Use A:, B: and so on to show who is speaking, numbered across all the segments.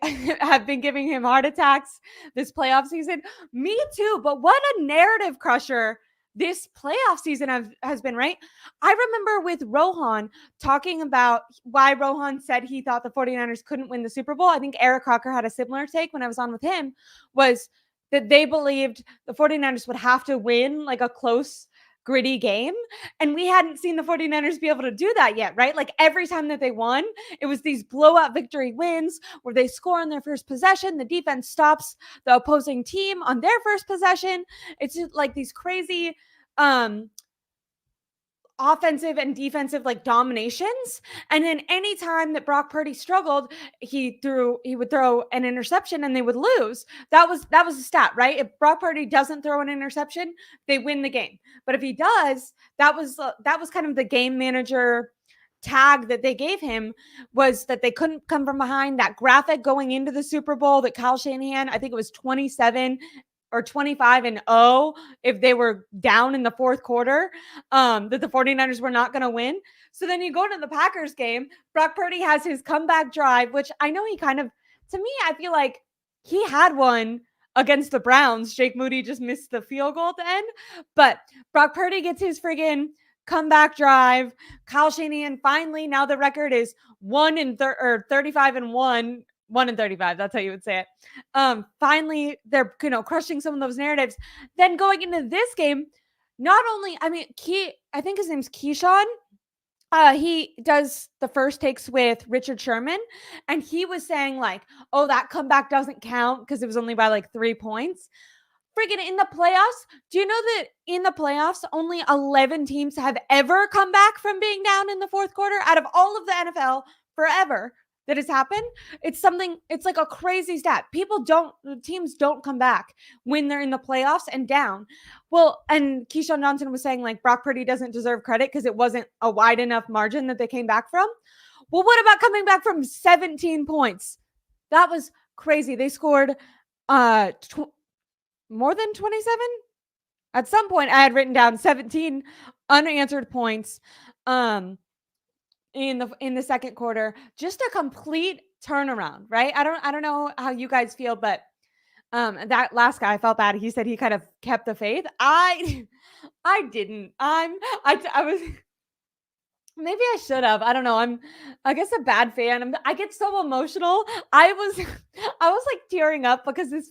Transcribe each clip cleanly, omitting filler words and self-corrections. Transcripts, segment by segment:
A: I have been giving him heart attacks this playoff season. Me too, but what a narrative crusher this playoff season has been, right? I remember with Rohan talking about why Rohan said he thought the 49ers couldn't win the Super Bowl. I think Eric Crocker had a similar take when I was on with him, was that they believed the 49ers would have to win like a close, gritty game. And we hadn't seen the 49ers be able to do that yet, right? Like every time that they won, it was these blowout victory wins where they score on their first possession. The defense stops the opposing team on their first possession. It's just like these crazy offensive and defensive like dominations. And then anytime that Brock Purdy struggled, he would throw an interception and they would lose. That was a stat, right? If Brock Purdy doesn't throw an interception, they win the game. But if he does, that was kind of the game manager tag that they gave him, was that they couldn't come from behind. That graphic going into the Super Bowl that Kyle Shanahan, I think it was 27 or 25-0 if they were down in the fourth quarter, that the 49ers were not going to win. So then you go to the Packers game, Brock Purdy has his comeback drive, which I know he kind of, to me, I feel like he had one against the Browns. Jake Moody just missed the field goal at the end. But Brock Purdy gets his friggin' comeback drive. Kyle Shanahan finally, now the record is 35-1. 1-35. That's how you would say it. Finally, they're crushing some of those narratives. Then going into this game, not only, I think his name's Keyshawn. He does the first takes with Richard Sherman, and he was saying like, "Oh, that comeback doesn't count because it was only by like 3 points." Friggin' in the playoffs, do you know that in the playoffs, only 11 teams have ever come back from being down in the fourth quarter out of all of the NFL forever? That has happened. It's like a crazy stat. Teams don't come back when they're in the playoffs and down. Well, and Keyshawn Johnson was saying like Brock Purdy doesn't deserve credit because it wasn't a wide enough margin that they came back from. Well, what about coming back from 17 points? That was crazy. They scored more than 27. At some point I had written down 17 unanswered points. In the second quarter, just a complete turnaround, right? I don't know how you guys feel, but that last guy, I felt bad. He said he kind of kept the faith. I didn't. I was, maybe I should have. I don't know. I guess a bad fan. I get so emotional. I was like tearing up because this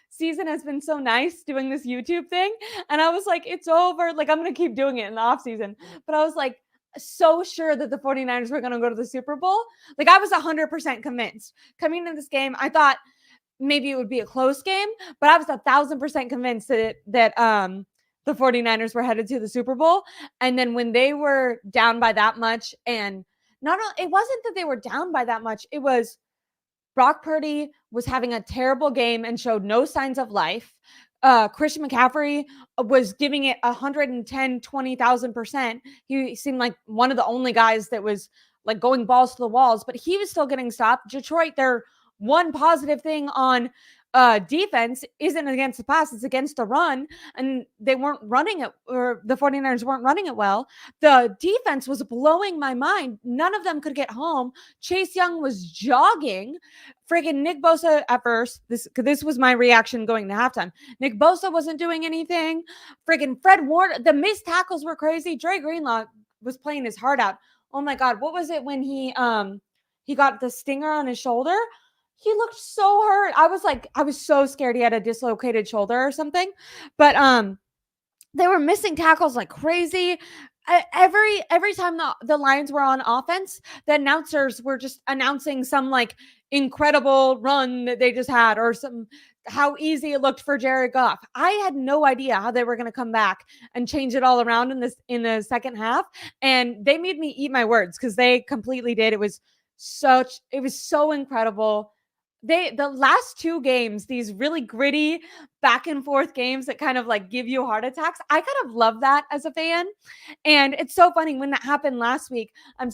A: season has been so nice doing this YouTube thing, and I was like, it's over. Like I'm gonna keep doing it in the off season, but I was like, so sure that the 49ers were going to go to the Super Bowl. Like I was 100% convinced coming into this game. I thought maybe it would be a close game, but I was 1,000% convinced that the 49ers were headed to the Super Bowl. And then when they were down by that much, and it wasn't that they were down by that much. It was Brock Purdy was having a terrible game and showed no signs of life. Christian McCaffrey was giving it 110, 20,000%. He seemed like one of the only guys that was like going balls to the walls, but he was still getting stopped. Detroit, their one positive thing on defense isn't against the pass, it's against the run, and they weren't running it, or the 49ers weren't running it well. The defense was blowing my mind. None of them could get home. Chase Young was jogging. Friggin' Nick Bosa at first, this was my reaction going to halftime. Nick Bosa wasn't doing anything. Friggin' Fred Warner, the missed tackles were crazy. Dre Greenlaw was playing his heart out. Oh my God, what was it when he got the stinger on his shoulder? He looked so hurt. I was so scared he had a dislocated shoulder or something. But they were missing tackles like crazy. Every time the Lions were on offense, the announcers were just announcing some like incredible run that they just had, or how easy it looked for Jared Goff. I had no idea how they were going to come back and change it all around in the second half. And they made me eat my words because they completely did. It was so incredible. The last two games, these really gritty back and forth games that kind of like give you heart attacks, I kind of love that as a fan. And it's so funny when that happened last week. I'm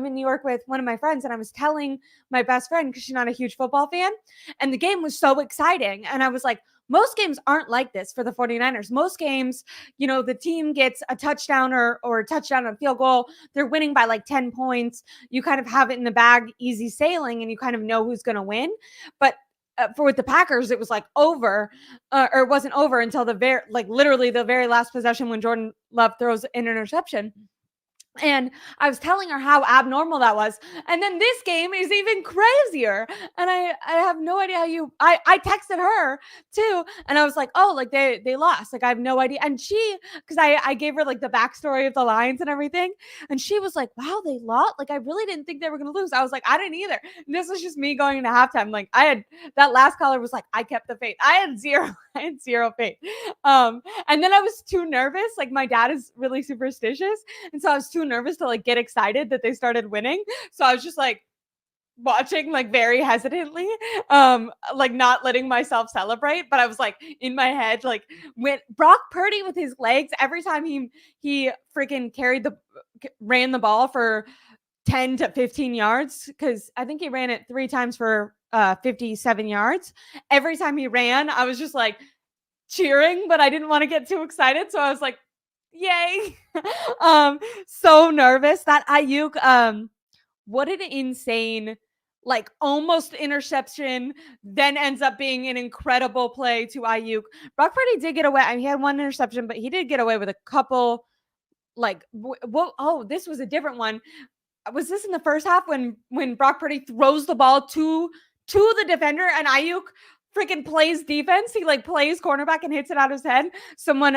A: in New York with one of my friends, and I was telling my best friend, because she's not a huge football fan, and the game was so exciting. And I was like, Most games aren't like this for the 49ers. Most games, the team gets a touchdown or a touchdown and field goal. They're winning by like 10 points. You kind of have it in the bag, easy sailing, and you kind of know who's going to win. But with the Packers, it was like over, or it wasn't over until literally the very last possession when Jordan Love throws an interception. And I was telling her how abnormal that was. And then this game is even crazier. And I have no idea how I texted her too. And I was like, oh, like they lost. Like I have no idea. And because I gave her like the backstory of the Lions and everything. And she was like, wow, they lost. Like I really didn't think they were going to lose. I was like, I didn't either. And this was just me going into halftime. Like that last caller was like, I kept the faith. I had zero faith. And then I was too nervous. Like my dad is really superstitious. And so I was too nervous to like get excited that they started winning. So I was just like watching like very hesitantly, like not letting myself celebrate. But I was like in my head, like when Brock Purdy with his legs, every time he freaking ran the ball for 10 to 15 yards, because I think he ran it 3 times for 57 yards. Every time he ran, I was just like cheering, but I didn't want to get too excited. So I was like, yay. So nervous. That Ayuk, what an insane, like almost interception, then ends up being an incredible play to Ayuk. Brock Purdy did get away. I mean, he had 1 interception, but he did get away with a couple, like, this was a different one. Was this in the first half when Brock Purdy throws the ball to the defender and Ayuk freaking plays defense? He like plays cornerback and hits it out of his head. Someone,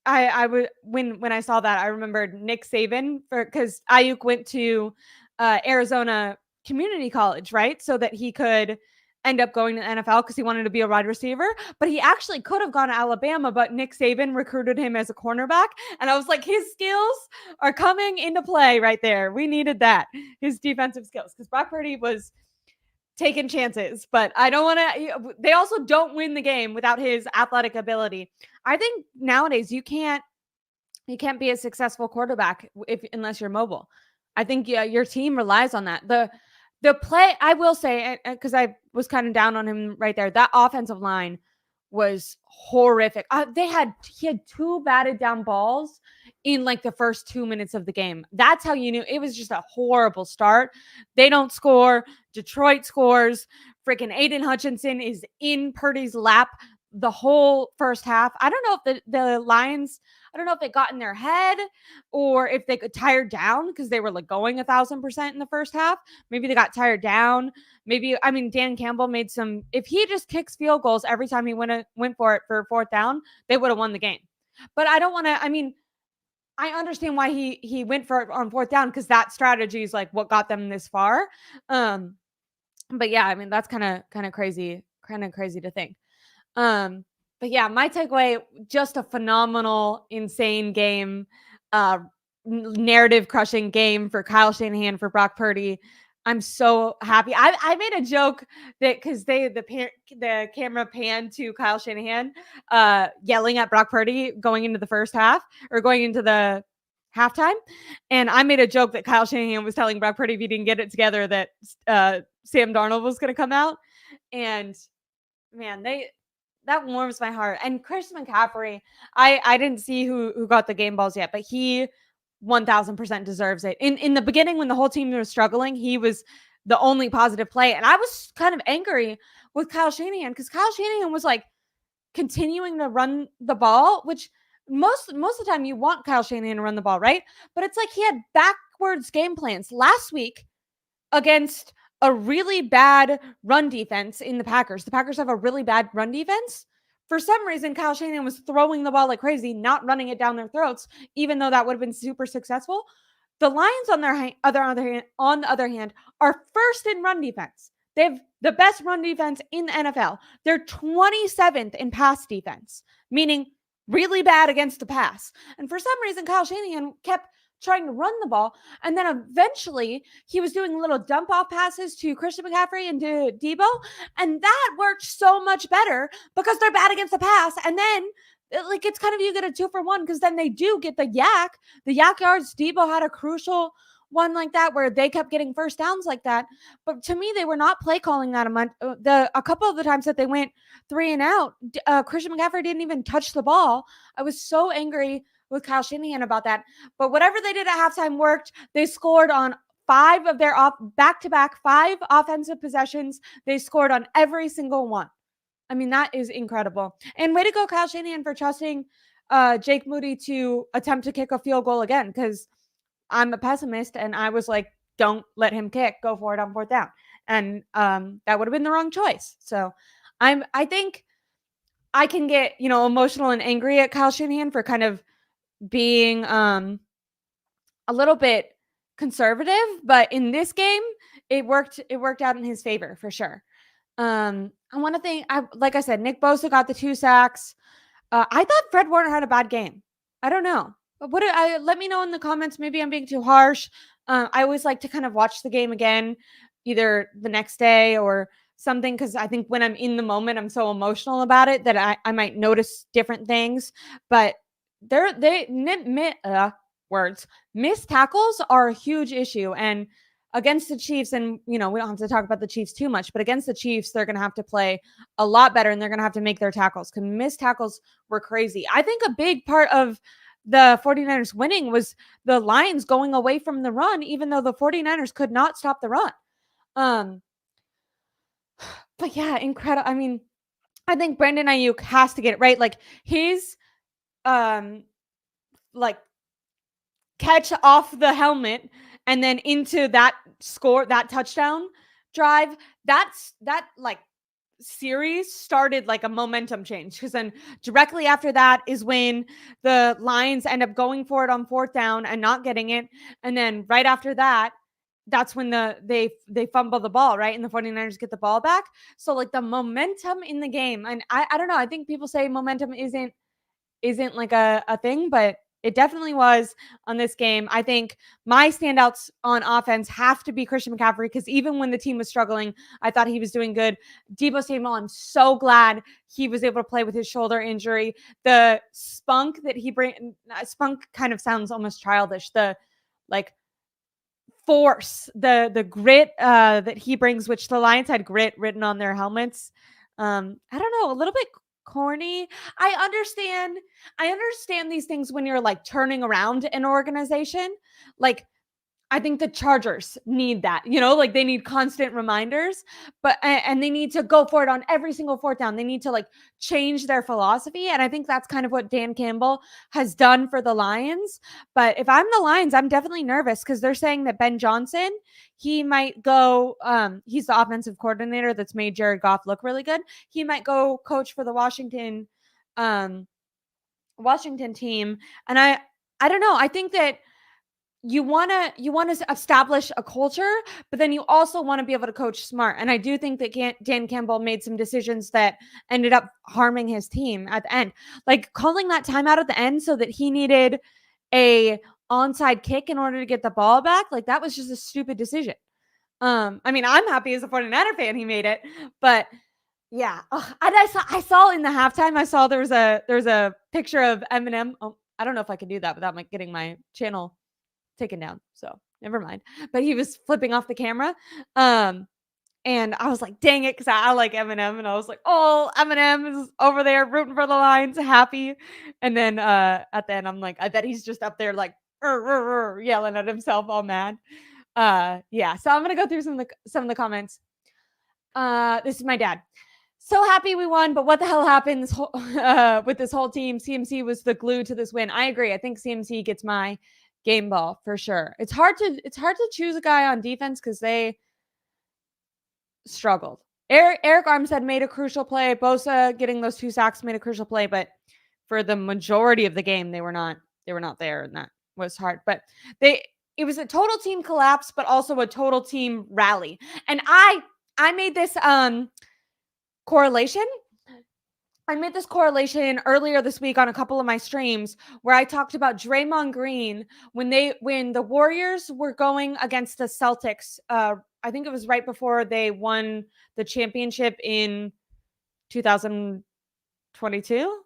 A: I would when I saw that, I remembered Nick Saban, because Ayuk went to Arizona Community College, right? So that he could end up going to the NFL because he wanted to be a wide receiver. But he actually could have gone to Alabama, but Nick Saban recruited him as a cornerback. And I was like, his skills are coming into play right there. We needed that, his defensive skills, because Brock Purdy was taking chances, but I don't want to. They also don't win the game without his athletic ability. I think nowadays you can't be a successful quarterback unless you're mobile. I think your team relies on that. The play, I will say, because I was kind of down on him right there, that offensive line was horrific. He had 2 batted down balls in like the first 2 minutes of the game. That's how you knew it was just a horrible start. They don't score. Detroit scores. Freaking Aiden Hutchinson is in Purdy's lap the whole first half. I don't know if the Lions, I don't know if they got in their head or if they got tired down because they were like going 1,000% in the first half. Maybe they got tired down. Maybe, I mean, Dan Campbell made some, if he just kicks field goals every time he went for it for 4th down, they would have won the game. But I don't want to, I mean, I understand why he went for it on 4th down, because that strategy is like what got them this far. But yeah, I mean, that's kind of crazy to think. But yeah, my takeaway, just a phenomenal, insane game, narrative crushing game for Kyle Shanahan, for Brock Purdy. I'm so happy. I made a joke that because the camera panned to Kyle Shanahan yelling at Brock Purdy going into the first half or going into the halftime. And I made a joke that Kyle Shanahan was telling Brock Purdy if he didn't get it together that Sam Darnold was going to come out. And man, that warms my heart. And Chris McCaffrey, I didn't see who got the game balls yet, but he 1,000% deserves it. In the beginning, when the whole team was struggling, he was the only positive play. And I was kind of angry with Kyle Shanahan because Kyle Shanahan was like continuing to run the ball, which most of the time you want Kyle Shanahan to run the ball, right? But it's like he had backwards game plans last week against a really bad run defense in the Packers. The Packers have a really bad run defense. For some reason, Kyle Shanahan was throwing the ball like crazy, not running it down their throats, even though that would have been super successful. The Lions, on the other hand, are first in run defense. They have the best run defense in the NFL. They're 27th in pass defense, meaning really bad against the pass. And for some reason, Kyle Shanahan kept trying to run the ball. And then eventually he was doing little dump off passes to Christian McCaffrey and to Debo. And that worked so much better because they're bad against the pass. And then like, it's kind of, you get a 2-for-1 because then they do get the yak yards. Debo had a crucial one like that where they kept getting first downs like that. But to me, they were not play calling that a couple of the times that they went 3 and out. Christian McCaffrey didn't even touch the ball. I was so angry with Kyle Shanahan about that. But whatever they did at halftime worked. They scored on 5 of their back-to-back 5 offensive possessions. They scored on every single one. I mean, that is incredible. And way to go, Kyle Shanahan, for trusting Jake Moody to attempt to kick a field goal again, because I'm a pessimist and I was like, don't let him kick, go for it on 4th down. And that would have been the wrong choice. So I think I can get, emotional and angry at Kyle Shanahan for kind of being a little bit conservative, but in this game, it worked out in his favor for sure. I want to think, like I said, Nick Bosa got the 2 sacks. I thought Fred Warner had a bad game. I don't know. But let me know in the comments. Maybe I'm being too harsh. I always like to kind of watch the game again, either the next day or something, because I think when I'm in the moment, I'm so emotional about it that I might notice different things. But missed tackles are a huge issue. And against the Chiefs, and we don't have to talk about the Chiefs too much, but against the Chiefs, they're going to have to play a lot better, and they're going to have to make their tackles, because missed tackles were crazy. I think a big part of the 49ers winning was the Lions going away from the run, even though the 49ers could not stop the run. But yeah, incredible. I mean, I think Brandon Ayuk has to get it right. Like his catch off the helmet and then into that touchdown drive, that series started like a momentum change, because then directly after that is when the Lions end up going for it on 4th down and not getting it. And then right after that, that's when they fumble the ball, right? And the 49ers get the ball back. So like the momentum in the game, and I don't know, I think people say momentum isn't like a thing, but it definitely was on this game. I think my standouts on offense have to be Christian McCaffrey, because even when the team was struggling, I thought he was doing good. Deebo Samuel, I'm so glad he was able to play with his shoulder injury. The spunk that he spunk kind of sounds almost childish. The force, the grit that he brings, which the Lions had grit written on their helmets. I don't know, a little bit corny. I understand these things when you're like turning around an organization. Like I think the Chargers need that, like they need constant reminders, and they need to go for it on every single 4th down. They need to like change their philosophy. And I think that's kind of what Dan Campbell has done for the Lions. But if I'm the Lions, I'm definitely nervous, because they're saying that Ben Johnson, he might go, he's the offensive coordinator that's made Jared Goff look really good. He might go coach for the Washington team. And I don't know. I think that you want to establish a culture, but then you also want to be able to coach smart. And I do think that Dan Campbell made some decisions that ended up harming his team at the end, like calling that timeout at the end so that he needed a onside kick in order to get the ball back. Like that was just a stupid decision. I mean, I'm happy as a 49er fan he made it, but yeah. And I saw in the halftime, I saw there's a picture of Eminem. Oh, I don't know if I can do that without getting my channel taken down, so never mind. But he was flipping off the camera, and I was like, dang it, because I like Eminem, and I was like, oh, Eminem is over there rooting for the Lions, happy. And then at the end, I'm like, I bet he's just up there like yelling at himself, all mad. Yeah, so I'm gonna go through some of the comments. This is my dad. So happy we won, but what the hell happened with this whole team? CMC was the glue to this win. I agree. I think CMC gets my game ball for sure. It's hard to choose a guy on defense because they struggled. Eric Armstead made a crucial play. Bosa getting those 2 sacks made a crucial play, but for the majority of the game, they were not there, and that was hard. But it was a total team collapse, but also a total team rally. And I made this correlation. I made this correlation earlier this week on a couple of my streams where I talked about Draymond Green when the Warriors were going against the Celtics. I think it was right before they won the championship in 2022.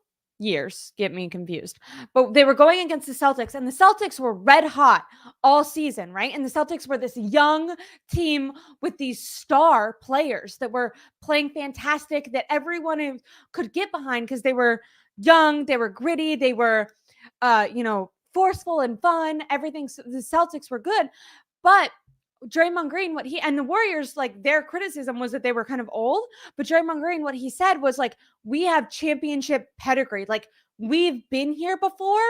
A: years get me confused. But they were going against the Celtics, and the Celtics were red hot all season, right? And the Celtics were this young team with these star players that were playing fantastic, that everyone could get behind because they were young, they were gritty, they were, forceful and fun. Everything. The Celtics were good, but Draymond Green, what he and the Warriors, like their criticism was that they were kind of old. But Draymond Green, what he said was like, we have championship pedigree. Like we've been here before.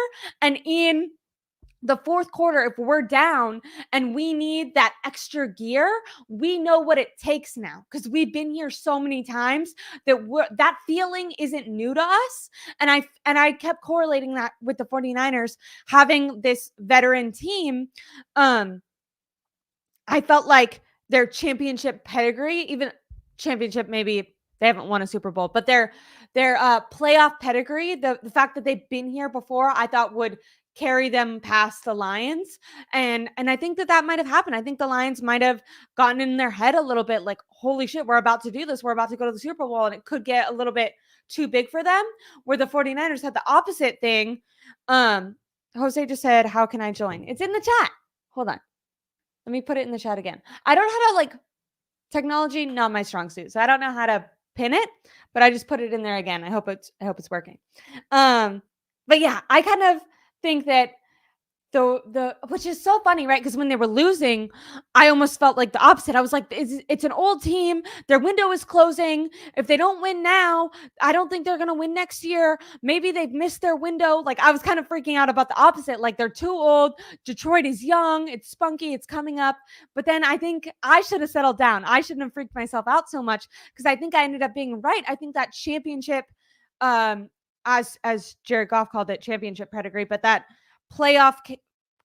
A: And in the fourth quarter, if we're down and we need that extra gear, we know what it takes now because we've been here so many times that that feeling isn't new to us. And I kept correlating that with the 49ers having this veteran team. I felt like their championship pedigree, even championship, maybe they haven't won a Super Bowl, but their playoff pedigree, the fact that they've been here before, I thought would carry them past the Lions. And I think that might have happened. I think the Lions might have gotten in their head a little bit like, holy shit, we're about to do this. We're about to go to the Super Bowl, and it could get a little bit too big for them, where the 49ers had the opposite thing. Jose just said, how can I join? It's in the chat. Hold on. Let me put it in the chat again. I don't know how to technology, not my strong suit. So I don't know how to pin it, but I just put it in there again. I hope it's working. But yeah, I kind of think that the which is so funny, right? Because when they were losing, I almost felt like the opposite. I was like, it's an old team. Their window is closing. If they don't win now, I don't think they're going to win next year. Maybe they've missed their window. Like I was kind of freaking out about the opposite. Like they're too old. Detroit is young. It's spunky. It's coming up. But then I think I should have settled down. I shouldn't have freaked myself out so much because I think I ended up being right. I think that championship, as Jared Goff called it, championship pedigree, but that playoff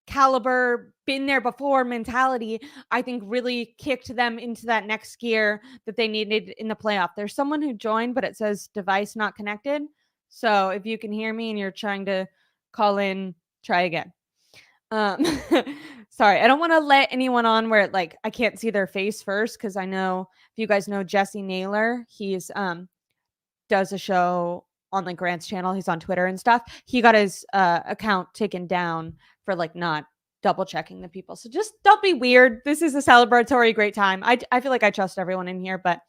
A: caliber, been there before mentality, I think really kicked them into that next gear that they needed in the playoff. There's someone who joined, but it says device not connected. So if you can hear me and you're trying to call in, try again. Sorry, I don't want to let anyone on where I can't see their face first, because I know if you guys know Jesse Naylor, he's does a show on Grant's channel. He's on Twitter and stuff. He got his account taken down for not double checking the people. So just don't be weird. This is a celebratory great time. I feel like I trust everyone in here, but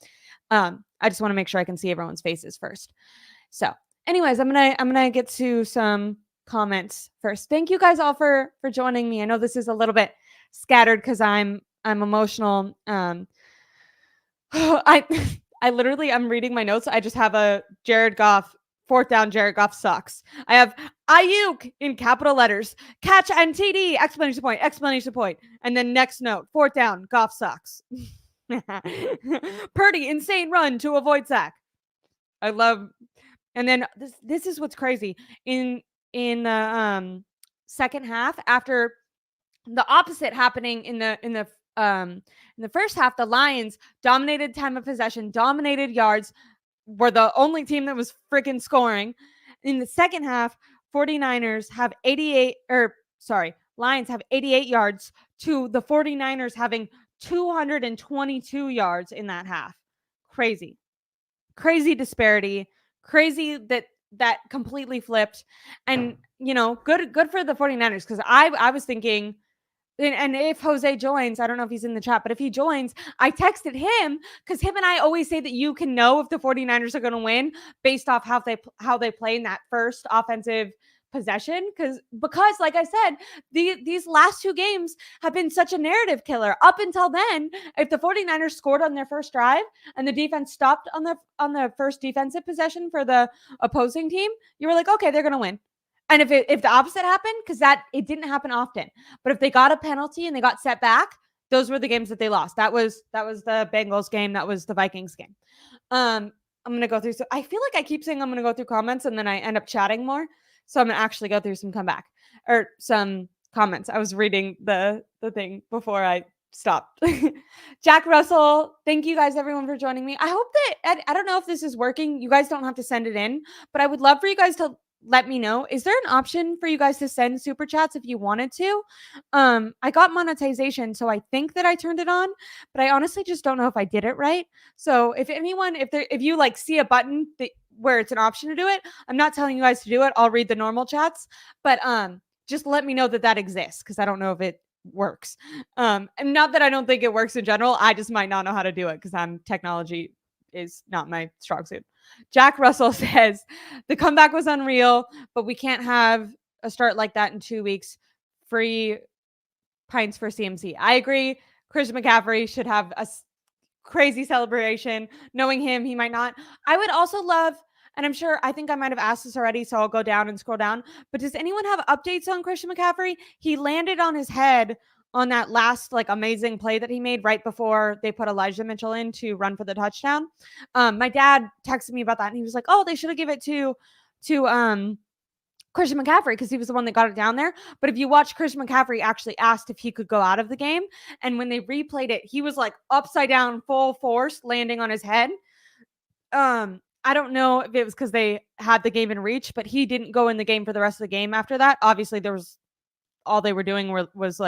A: I just want to make sure I can see everyone's faces first. So anyways, I'm gonna get to some comments first. Thank you guys all for joining me. I know this is a little bit scattered because I'm emotional. I'm reading my notes. I just have a Jared Goff, fourth down, Jared Goff sucks. I have Ayuk in capital letters, catch and TD, exclamation point. And then next note, fourth down, Goff sucks. Purdy, insane run to avoid sack. I love, and then this is what's crazy. In the second half, after the opposite happening in the first half, the Lions dominated time of possession, dominated yards, were the only team that was freaking scoring. In the second half, Lions have 88 yards to the 49ers having 222 yards in that half. Crazy disparity. Crazy that completely flipped. And, good for the 49ers, because I was thinking, and if Jose joins, I don't know if he's in the chat, but if he joins, I texted him because him and I always say that you can know if the 49ers are going to win based off how they play in that first offensive possession. Because like I said, these last two games have been such a narrative killer. Up until then, if the 49ers scored on their first drive and the defense stopped on the first defensive possession for the opposing team, you were like, okay, they're going to win. And if the opposite happened, because it didn't happen often, but if they got a penalty and they got set back, those were the games that they lost. That was the Bengals game. That was the Vikings game. I'm going to go through. So I feel like I keep saying I'm going to go through comments and then I end up chatting more. So I'm going to actually go through some comments. I was reading the thing before I stopped. Jack Russell, thank you guys, everyone, for joining me. I hope that, I don't know if this is working. You guys don't have to send it in, but I would love for you guys to let me know. Is there an option for you guys to send super chats if you wanted to? I got monetization, so I think that I turned it on, but I honestly just don't know if I did it right. So if you see a button that where it's an option to do it. I'm not telling you guys to do it. I'll read the normal chats, but just let me know that exists, because I don't know if it works. And not that I don't think it works in general. I just might not know how to do it because technology is not my strong suit. Jack Russell says the comeback was unreal, but we can't have a start like that in 2 weeks. Free pints for CMC. I agree. Christian McCaffrey should have a crazy celebration. Knowing him, he might not. I would also love, and I'm sure, I think I might have asked this already, so I'll go down and scroll down. But does anyone have updates on Christian McCaffrey? He landed on his head on that last amazing play that he made right before they put Elijah Mitchell in to run for the touchdown. My dad texted me about that, and he was like, "Oh, they should have given it to Christian McCaffrey because he was the one that got it down there." But if you watch, Christian McCaffrey actually asked if he could go out of the game, and when they replayed it, he was upside down, full force, landing on his head. I don't know if it was because they had the game in reach, but he didn't go in the game for the rest of the game after that. Obviously, all they were doing was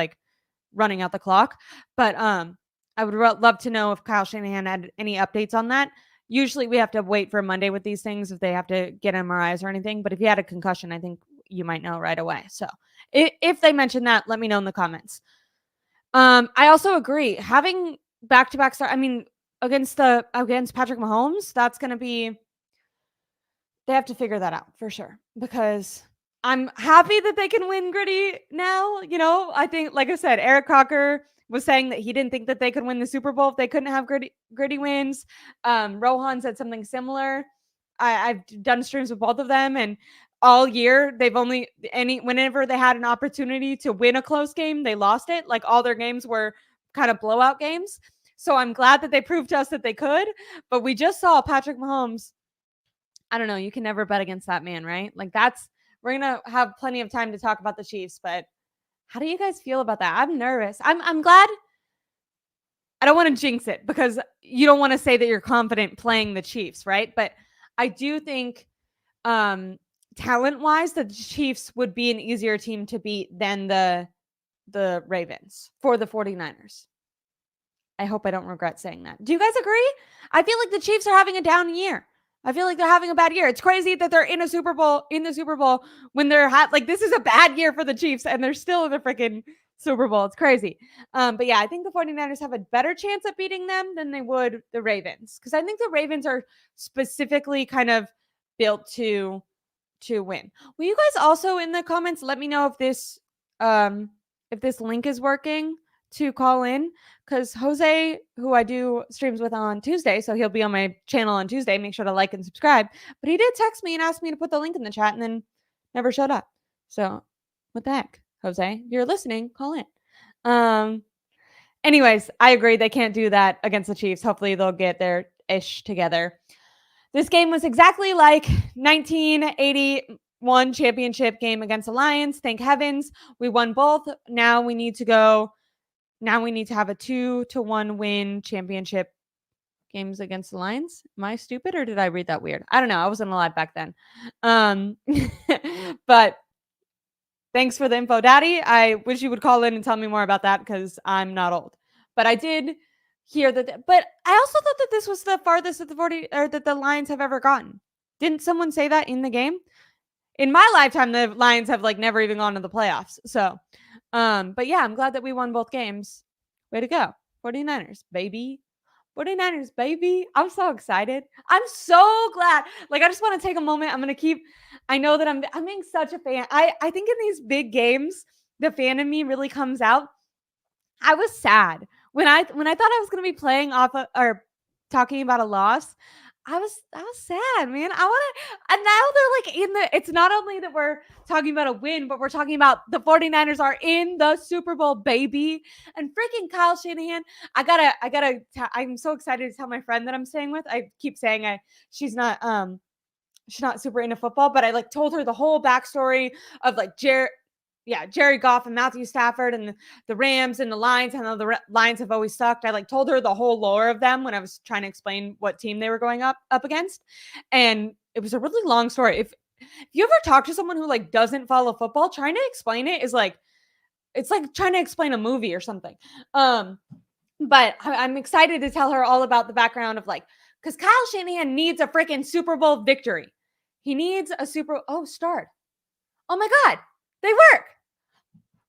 A: running out the clock. But I would love to know if Kyle Shanahan had any updates on that. Usually we have to wait for Monday with these things if they have to get MRIs or anything. But if you had a concussion, I think you might know right away. So if they mention that, let me know in the comments. I also agree. Having back-to-back start, against Patrick Mahomes, that's going to be, they have to figure that out for sure, because I'm happy that they can win gritty now. I think, like I said, Eric Crocker was saying that he didn't think that they could win the Super Bowl if they couldn't have gritty wins. Rohan said something similar. I've done streams with both of them, and all year they've only whenever they had an opportunity to win a close game, they lost it. All their games were kind of blowout games. So I'm glad that they proved to us that they could. But we just saw Patrick Mahomes. I don't know. You can never bet against that man, right? We're gonna have plenty of time to talk about the Chiefs, but how do you guys feel about that? I'm nervous. I'm glad. I don't want to jinx it because you don't want to say that you're confident playing the Chiefs, right? But I do think talent-wise, the Chiefs would be an easier team to beat than the Ravens for the 49ers. I hope I don't regret saying that. Do you guys agree? I feel like the Chiefs are having a down year. I feel like they're having a bad year. It's crazy that they're in the Super Bowl when they're this is a bad year for the Chiefs and they're still in the freaking Super Bowl. It's crazy. But yeah, I think the 49ers have a better chance at beating them than they would the Ravens, because I think the Ravens are specifically kind of built to win. Will you guys also in the comments let me know if this link is working to call in? Because Jose, who I do streams with on Tuesday, so he'll be on my channel on Tuesday. Make sure to like and subscribe. But he did text me and ask me to put the link in the chat and then never showed up. So what the heck, Jose? If you're listening, call in. Anyways, I agree. They can't do that against the Chiefs. Hopefully they'll get their ish together. This game was exactly like 1981 championship game against the Lions. Thank heavens. We won both. Now we need to have a 2-1 win championship games against the Lions. Am I stupid or did I read that weird? I don't know. I wasn't alive back then. But thanks for the info, Daddy. I wish you would call in and tell me more about that because I'm not old. But I did hear that. But I also thought that this was the farthest that the Lions have ever gotten. Didn't someone say that in the game? In my lifetime, the Lions have never even gone to the playoffs. So, but yeah, I'm glad that we won both games. Way to go. 49ers, baby. 49ers, baby. I'm so excited. I'm so glad. I just want to take a moment. I know that I'm being such a fan. I think in these big games, the fan in me really comes out. I was sad when I thought I was going to be playing off or talking about a loss. I was sad, man. And now they're it's not only that we're talking about a win, but we're talking about the 49ers are in the Super Bowl, baby. And freaking Kyle Shanahan, I'm so excited to tell my friend that I'm staying with. I keep saying she's not super into football, but I told her the whole backstory of Jerry Goff and Matthew Stafford and the Rams and the Lions. I know the Lions have always sucked. I told her the whole lore of them when I was trying to explain what team they were going up against. And it was a really long story. If you ever talk to someone who doesn't follow football, trying to explain it is it's like trying to explain a movie or something. But I'm excited to tell her all about the background of like, because Kyle Shanahan needs a freaking Super Bowl victory. He needs a start. Oh my God, they work.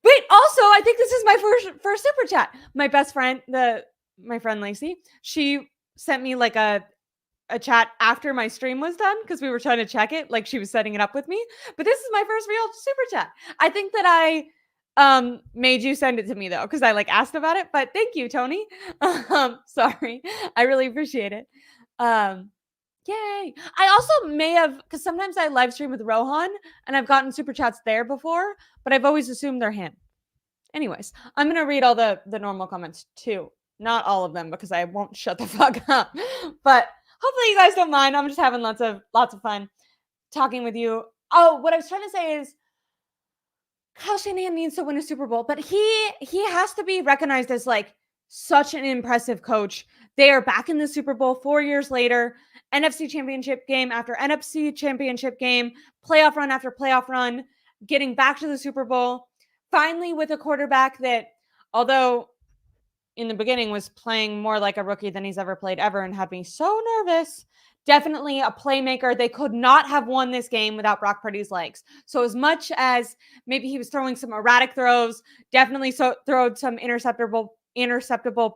A: Wait, also, I think this is my first super chat. My best friend, my friend Lacey, she sent me like a chat after my stream was done because we were trying to check it, like she was setting it up with me. But this is my first real super chat. I think that I made you send it to me though, because I like asked about it. But thank you, Tony. Sorry. I really appreciate it. Yay. I also may have, because sometimes I live stream with Rohan and I've gotten super chats there before, but I've always assumed they're him. Anyways, I'm going to read all the normal comments too. Not all of them because I won't shut the fuck up. But hopefully you guys don't mind. I'm just having lots of fun talking with you. Oh, what I was trying to say is Kyle Shanahan needs to win a Super Bowl, but he has to be recognized as like such an impressive coach. They are back in the Super Bowl 4 years later, NFC Championship game after NFC Championship game, playoff run after playoff run, getting back to the Super Bowl, finally with a quarterback that, although in the beginning was playing more like a rookie than he's ever played ever and had me so nervous, definitely a playmaker. They could not have won this game without Brock Purdy's legs. So as much as maybe he was throwing some erratic throws, definitely throwed some interceptable ball.